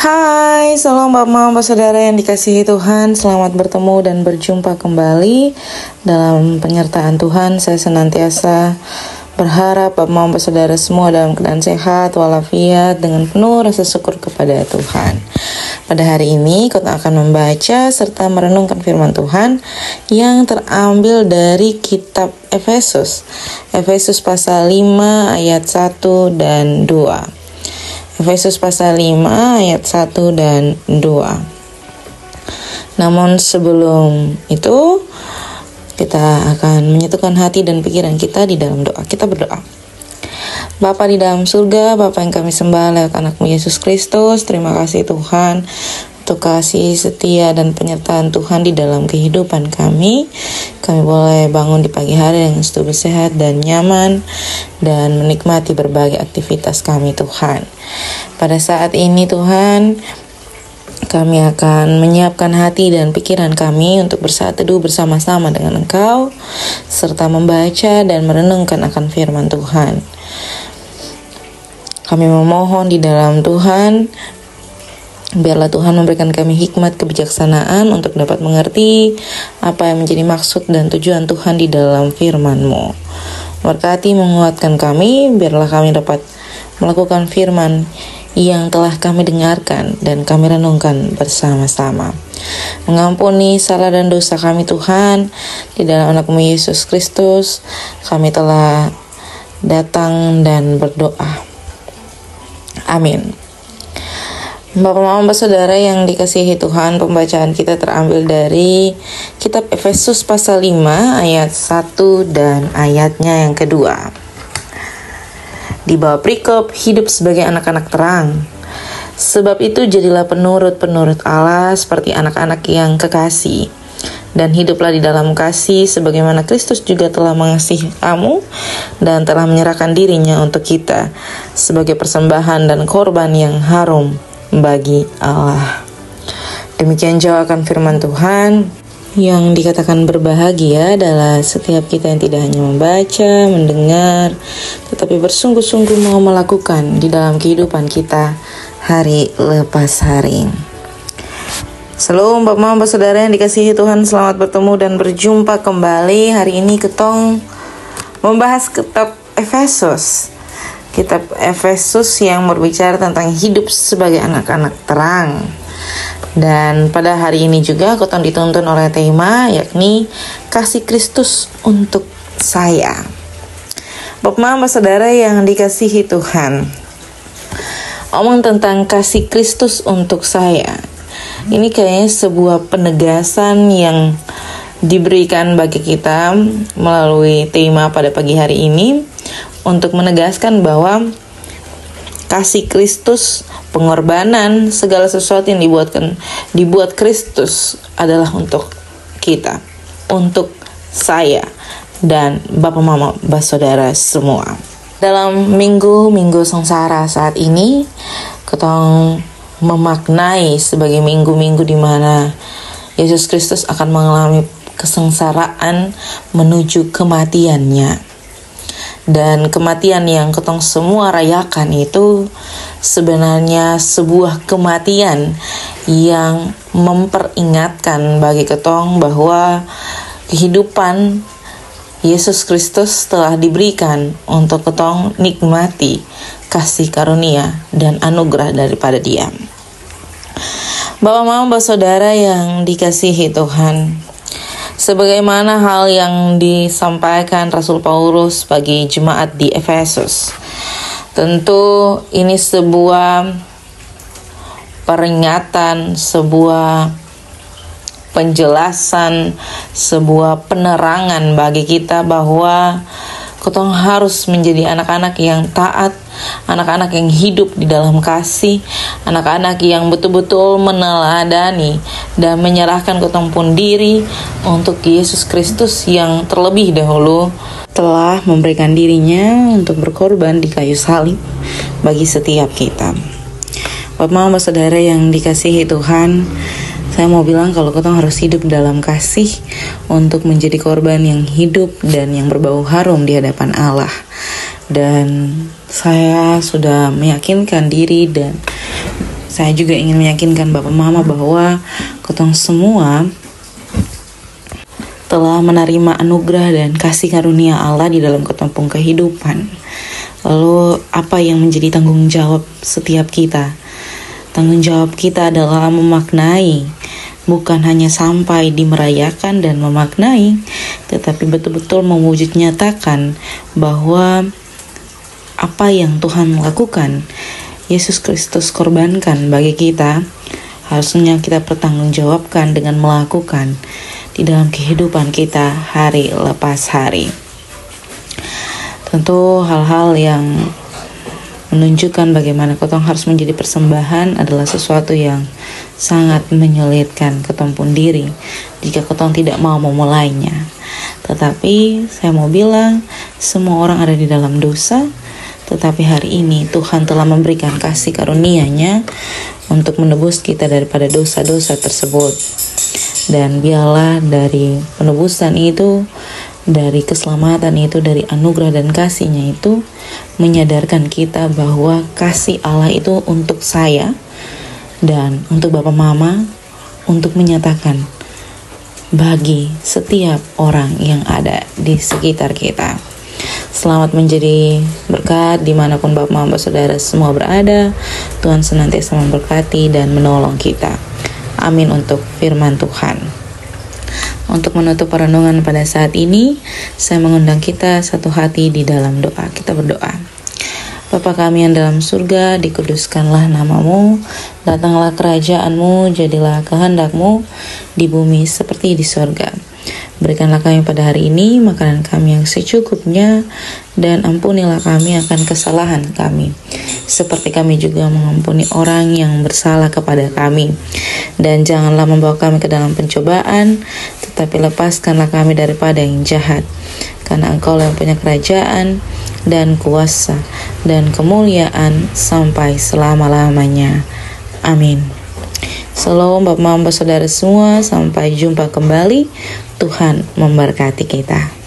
Hai, salam Bapak Saudara yang dikasihi Tuhan. Selamat bertemu dan berjumpa kembali dalam penyertaan Tuhan. Saya senantiasa berharap Bapak Saudara semua dalam keadaan sehat walafiat dengan penuh rasa syukur kepada Tuhan. Pada hari ini kita akan membaca serta merenungkan firman Tuhan yang terambil dari kitab Efesus. Efesus pasal 5 ayat 1 dan 2. Efesus pasal 5 ayat 1 dan 2. Namun sebelum itu, kita akan menyatukan hati dan pikiran kita di dalam doa. Kita berdoa. Bapa di dalam surga, Bapa yang kami sembah lewat anakmu Yesus Kristus, terima kasih Tuhan untuk kasih setia dan penyertaan Tuhan di dalam kehidupan kami. Kami boleh bangun di pagi hari dengan tubuh sehat dan nyaman dan menikmati berbagai aktivitas kami Tuhan. Pada saat ini Tuhan, kami akan menyiapkan hati dan pikiran kami untuk bersatu teduh bersama-sama dengan Engkau, serta membaca dan merenungkan akan firman Tuhan. Kami memohon di dalam Tuhan, biarlah Tuhan memberikan kami hikmat kebijaksanaan untuk dapat mengerti apa yang menjadi maksud dan tujuan Tuhan di dalam firman-Mu. Berkati menguatkan kami, biarlah kami dapat melakukan firman yang telah kami dengarkan dan kami renungkan bersama-sama. Mengampuni salah dan dosa kami Tuhan, di dalam anak-Mu Yesus Kristus kami telah datang dan berdoa. Amin. Bapak-bapak saudara yang dikasihi Tuhan, pembacaan kita terambil dari kitab Efesus pasal 5 ayat 1 dan ayatnya yang kedua. Di bawah perikop hidup sebagai anak-anak terang. Sebab itu jadilah penurut-penurut Allah seperti anak-anak yang kekasih, dan hiduplah di dalam kasih sebagaimana Kristus juga telah mengasihi kamu dan telah menyerahkan dirinya untuk kita sebagai persembahan dan korban yang harum bagi Allah. Demikian jawaban firman Tuhan. Yang dikatakan berbahagia adalah setiap kita yang tidak hanya membaca, mendengar, tetapi bersungguh-sungguh mau melakukan di dalam kehidupan kita hari lepas hari. Salam Bapak Saudara yang dikasihi Tuhan, selamat bertemu dan berjumpa kembali. Hari ini ketong membahas kitab Efesus. Kitab Efesus yang berbicara tentang hidup sebagai anak-anak terang. Dan pada hari ini juga kita dituntun oleh tema, yakni kasih Kristus untuk saya. Bapak saudara yang dikasihi Tuhan, omong tentang kasih Kristus untuk saya, ini kayaknya sebuah penegasan yang diberikan bagi kita melalui tema pada pagi hari ini, untuk menegaskan bahwa kasih Kristus, pengorbanan, segala sesuatu yang dibuat Kristus adalah untuk kita, untuk saya dan Bapak Mama Saudara semua. Dalam minggu sengsara saat ini, kita memaknai sebagai minggu-minggu di mana Yesus Kristus akan mengalami kesengsaraan menuju kematiannya. Dan kematian yang ketong semua rayakan itu sebenarnya sebuah kematian yang memperingatkan bagi ketong bahwa kehidupan Yesus Kristus telah diberikan untuk ketong nikmati kasih karunia dan anugerah daripada Dia. Bapak-bapak saudara yang dikasihi Tuhan, sebagaimana hal yang disampaikan Rasul Paulus bagi jemaat di Efesus, tentu ini sebuah peringatan, sebuah penjelasan, sebuah penerangan bagi kita bahwa kita harus menjadi anak-anak yang taat, anak-anak yang hidup di dalam kasih, anak-anak yang betul-betul meneladani dan menyerahkan ketong pun diri untuk Yesus Kristus yang terlebih dahulu telah memberikan dirinya untuk berkorban di kayu salib bagi setiap kita. Bapak saudara yang dikasihi Tuhan, saya mau bilang kalau kita harus hidup dalam kasih untuk menjadi korban yang hidup dan yang berbau harum di hadapan Allah. Dan saya sudah meyakinkan diri dan saya juga ingin meyakinkan Bapak Mama bahwa ketong semua telah menerima anugerah dan kasih karunia Allah di dalam ketempung kehidupan. Lalu apa yang menjadi tanggung jawab setiap kita? Tanggung jawab kita adalah memaknai, bukan hanya sampai di merayakan dan memaknai, tetapi betul-betul mewujud nyatakan bahwa apa yang Tuhan lakukan, Yesus Kristus korbankan bagi kita, harusnya kita pertanggungjawabkan dengan melakukan di dalam kehidupan kita hari lepas hari. Tentu hal-hal yang menunjukkan bagaimana ketong harus menjadi persembahan adalah sesuatu yang sangat menyulitkan ketong pun diri jika ketong tidak mau memulainya. Tetapi saya mau bilang, semua orang ada di dalam dosa, tetapi hari ini Tuhan telah memberikan kasih karunia-Nya untuk menebus kita daripada dosa-dosa tersebut. Dan biarlah dari penebusan itu, dari keselamatan itu, dari anugerah dan kasih-Nya itu menyadarkan kita bahwa kasih Allah itu untuk saya dan untuk Bapak Mama, untuk menyatakan bagi setiap orang yang ada di sekitar kita. Selamat menjadi berkat dimanapun Bapak Mama Saudara semua berada. Tuhan senantiasa memberkati dan menolong kita. Amin untuk firman Tuhan. Untuk menutup renungan pada saat ini, saya mengundang kita satu hati di dalam doa. Kita berdoa. Bapa kami yang dalam surga, dikuduskanlah namamu, datanglah kerajaan-Mu, jadilah kehendak-Mu di bumi seperti di surga. Berikanlah kami pada hari ini makanan kami yang secukupnya, dan ampunilah kami akan kesalahan kami, seperti kami juga mengampuni orang yang bersalah kepada kami. Dan janganlah membawa kami ke dalam pencobaan, tetapi lepaskanlah kami daripada yang jahat. Karena Engkau yang punya kerajaan dan kuasa dan kemuliaan sampai selama-lamanya. Amin. Shalom Bapak Mama Saudara semua, sampai jumpa kembali. Tuhan memberkati kita.